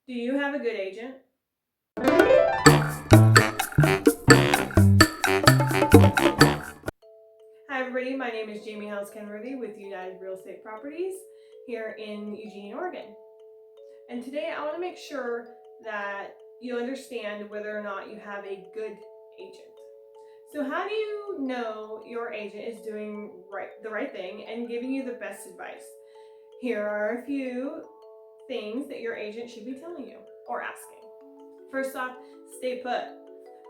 Do you have a good agent? Hi everybody, my name is Jamie Howes with United Real Estate Properties here in Eugene, Oregon. And today I want to make sure that you understand whether or not you have a good agent. So how do you know your agent is doing the right thing and giving you the best advice? Here are a few things that your agent should be telling you or asking. First off, stay put.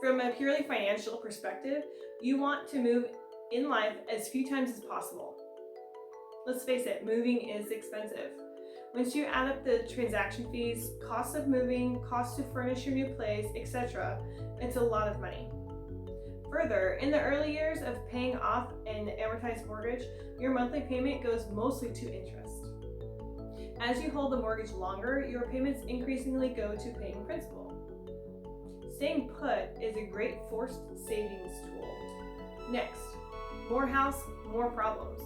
From a purely financial perspective, you want to move in life as few times as possible. Let's face it, moving is expensive. Once you add up the transaction fees, cost of moving, cost to furnish your new place, etc., it's a lot of money. Further, in the early years of paying off an amortized mortgage, your monthly payment goes mostly to interest. As you hold the mortgage longer, your payments increasingly go to paying principal. Staying put is a great forced savings tool. Next, more house, more problems.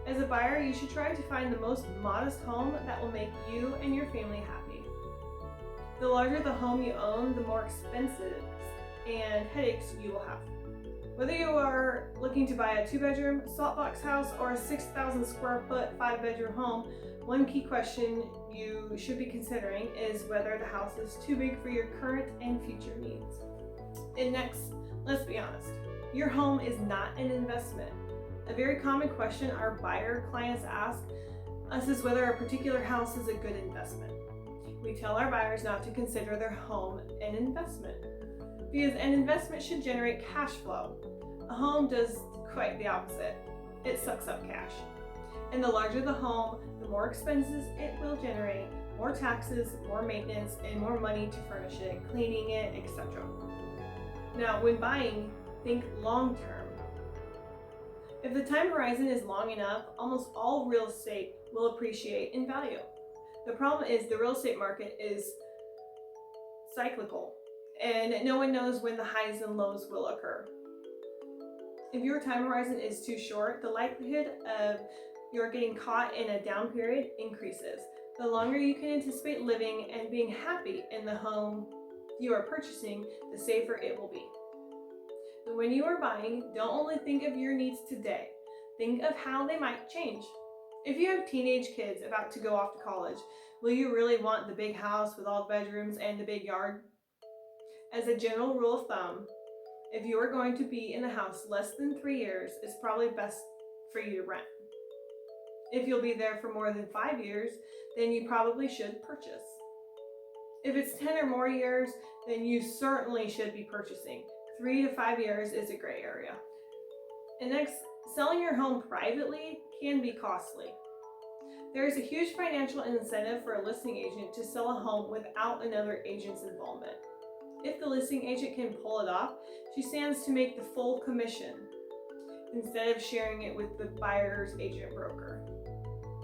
As a buyer, you should try to find the most modest home that will make you and your family happy. The larger the home you own, the more expenses and headaches you will have. Whether you are looking to buy a 2-bedroom saltbox house or a 6,000 square foot 5-bedroom home, one key question you should be considering is whether the house is too big for your current and future needs. And next, let's be honest, your home is not an investment. A very common question our buyer clients ask us is whether a particular house is a good investment. We tell our buyers not to consider their home an investment because an investment should generate cash flow. A home does quite the opposite. It sucks up cash. And the larger the home, the more expenses it will generate, more taxes, more maintenance, and more money to furnish it, cleaning it, etc. Now, when buying, think long term. If the time horizon is long enough, almost all real estate will appreciate in value. The problem is the real estate market is cyclical, and no one knows when the highs and lows will occur. If your time horizon is too short, the likelihood of you're getting caught in a down period increases. The longer you can anticipate living and being happy in the home you are purchasing, the safer it will be. When you are buying, don't only think of your needs today, think of how they might change. If you have teenage kids about to go off to college, will you really want the big house with all the bedrooms and the big yard? As a general rule of thumb, if you are going to be in the house less than 3 years, it's probably best for you to rent. If you'll be there for more than 5 years, then you probably should purchase. If it's 10 or more years, then you certainly should be purchasing. 3 to 5 years is a gray area. And next, selling your home privately can be costly. There is a huge financial incentive for a listing agent to sell a home without another agent's involvement. If the listing agent can pull it off, she stands to make the full commission instead of sharing it with the buyer's agent broker.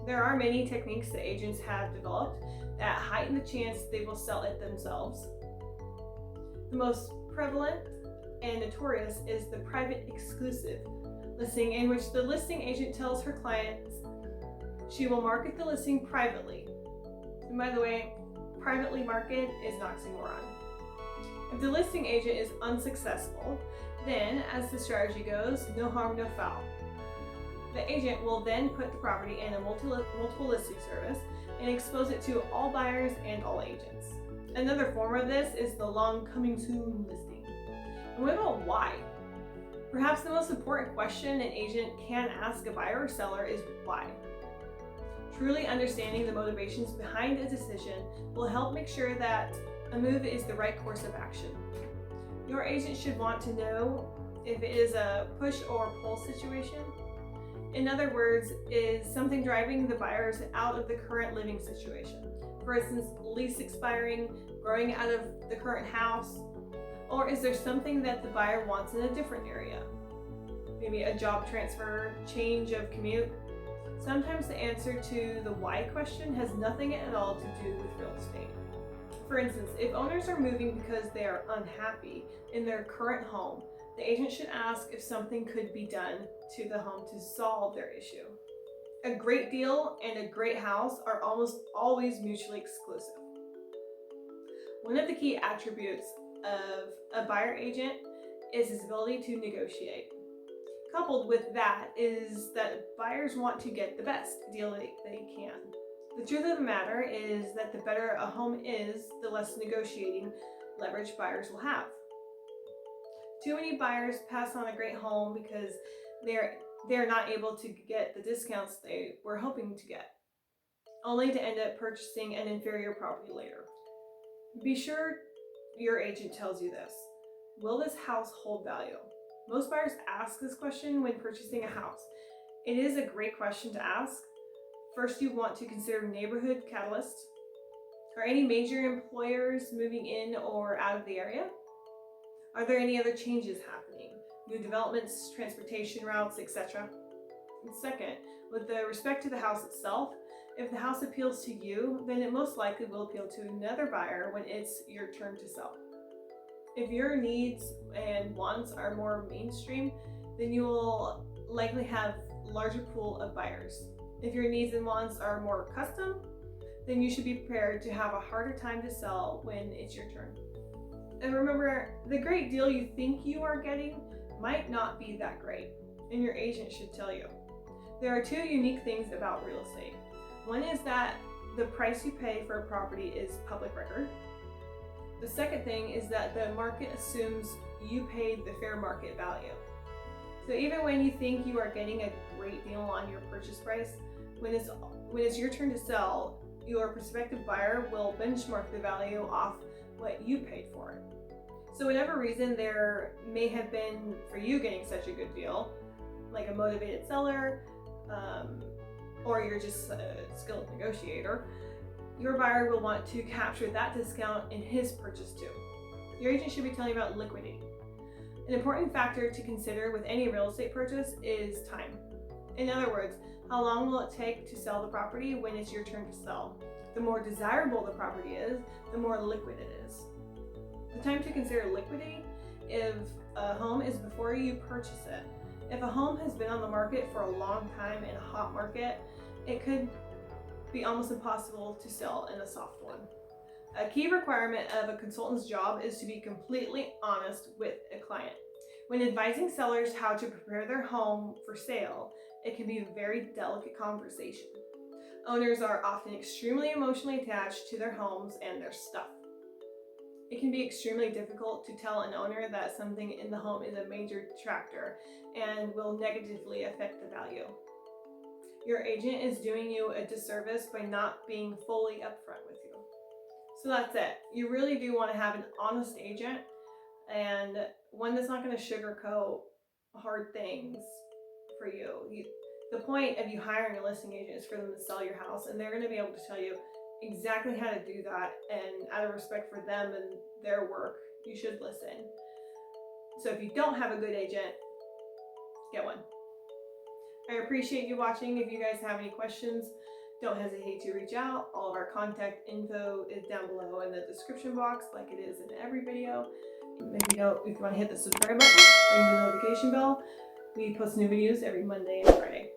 There are many techniques that agents have developed that heighten the chance they will sell it themselves. The most prevalent and notorious is the private exclusive listing, in which the listing agent tells her clients she will market the listing privately. And by the way, privately market is an oxymoron. If the listing agent is unsuccessful, then, as the strategy goes, no harm, no foul. The agent will then put the property in a multiple listing service and expose it to all buyers and all agents. Another form of this is the long coming soon listing. And what about why? Perhaps the most important question an agent can ask a buyer or seller is why. Truly understanding the motivations behind a decision will help make sure that a move is the right course of action. Your agent should want to know if it is a push or pull situation. In other words, is something driving the buyers out of the current living situation? For instance, lease expiring, growing out of the current house, or is there something that the buyer wants in a different area? Maybe a job transfer, change of commute. Sometimes the answer to the why question has nothing at all to do with real estate. For instance, if owners are moving because they are unhappy in their current home, the agent should ask if something could be done to the home to solve their issue. A great deal and a great house are almost always mutually exclusive. One of the key attributes of a buyer agent is his ability to negotiate. Coupled with that is that buyers want to get the best deal they can. The truth of the matter is that the better a home is, the less negotiating leverage buyers will have. Too many buyers pass on a great home because they're not able to get the discounts they were hoping to get, only to end up purchasing an inferior property later. Be sure your agent tells you this. Will this house hold value? Most buyers ask this question when purchasing a house. It is a great question to ask. First, you want to consider neighborhood catalysts. Are any major employers moving in or out of the area? Are there any other changes happening? New developments, transportation routes, etc. And second, with respect to the house itself, if the house appeals to you, then it most likely will appeal to another buyer when it's your turn to sell. If your needs and wants are more mainstream, then you will likely have a larger pool of buyers. If your needs and wants are more custom, then you should be prepared to have a harder time to sell when it's your turn. And remember, the great deal you think you are getting might not be that great, and your agent should tell you. There are two unique things about real estate. One is that the price you pay for a property is public record. The second thing is that the market assumes you paid the fair market value. So even when you think you are getting a great deal on your purchase price, when it's your turn to sell, your prospective buyer will benchmark the value off what you paid for it. So whatever reason there may have been for you getting such a good deal, like a motivated seller, or you're just a skilled negotiator, your buyer will want to capture that discount in his purchase too. Your agent should be telling you about liquidating. An important factor to consider with any real estate purchase is time. In other words, how long will it take to sell the property when it's your turn to sell? The more desirable the property is, the more liquid it is. The time to consider liquidating if a home is before you purchase it. If a home has been on the market for a long time in a hot market, it could be almost impossible to sell in a soft one. A key requirement of a consultant's job is to be completely honest with a client. When advising sellers how to prepare their home for sale, it can be a very delicate conversation. Owners are often extremely emotionally attached to their homes and their stuff. It can be extremely difficult to tell an owner that something in the home is a major detractor and will negatively affect the value. Your agent is doing you a disservice by not being fully upfront with you. So that's it. You really do want to have an honest agent and one that's not going to sugarcoat hard things for you. The point of you hiring a listing agent is for them to sell your house, and they're going to be able to tell you exactly how to do that, and out of respect for them and their work, you should listen. So if you don't have a good agent, get one. I appreciate you watching. If you guys have any questions, don't hesitate to reach out. All of our contact info is down below in the description box, like it is in every video. If you want to hit the subscribe button, ring the notification bell. We post new videos every Monday and Friday.